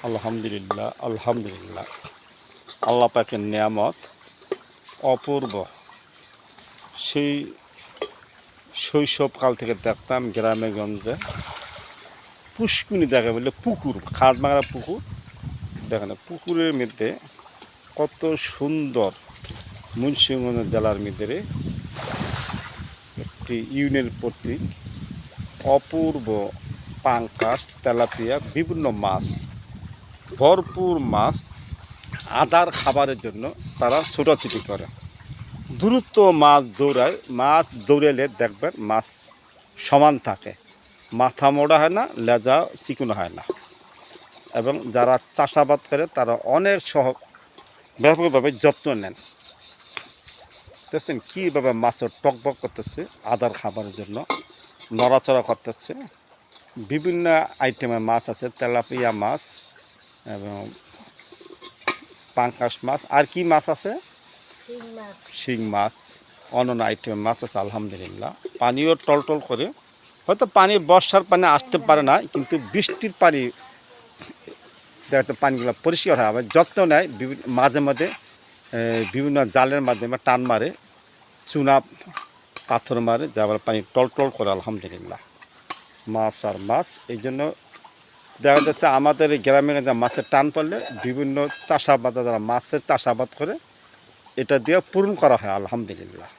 আলহামদুলিল্লাহ আলহামদুলিল্লাহ। আল্লাহ পাকের নিয়ামত অপূর্ব। সেই শৈশবকাল থেকে দেখতাম গ্রামে গঞ্জে পুষ্কুনি দেখা বললে পুকুর, খাদ বাংলা পুকুর। দেখেন পুকুরের মধ্যে কত সুন্দর মুন্সিগঞ্জ জেলার মধ্যে একটি ইউনিয়ন কর্তৃক অপূর্ব পাঙ্কাশ, তেলাপিয়া, বিভিন্ন মাছ, ভরপুর মাছ আদার খাবারের জন্য তারা ছোটাছুটি করে। দ্রুত মাছ দৌড়ায়, মাছ দৌড়ালে দেখবেন মাছ সমান থাকে, মাথা মোড়া হয় না, লেজা চিকুনো হয় না। এবং যারা চাষাবাদ করে তারা অনেক ব্যাপকভাবে যত্ন নেন। দেখছেন কীভাবে মাছের টকবক করতেছে আদার খাবারের জন্য, নড়াচড়া করতেছে। বিভিন্ন আইটেমের মাছ আছে, তেলাপিয়া মাছ এবং পাঙ্কাশ মাছ, আর কি মাছ আছে, শিং মাছ, অন্যান্য আইটেমের মাছ আছে। আলহামদুলিল্লাহ পানিও টলটল করে। হয়তো পানি বর্ষার পানি আসতে পারে না, কিন্তু বৃষ্টির পানি দেখতে পানিগুলো পরিষ্কার হয়। আবার যত্ন নেয়, মাঝে মাঝে বিভিন্ন জালের মাধ্যমে টান মারে, চুনা পাথর মারে, যাবার পানি টলটল করে। আলহামদুলিল্লাহ মাছ আর মাছ। এই জন্য দেখা যাচ্ছে আমাদের এই গ্রামে মাছের টান পড়লে বিভিন্ন চাষাবাদ, যারা মাছের চাষাবাদ করে, এটা দিয়ে পূরণ করা হয়। আলহামদুলিল্লাহ।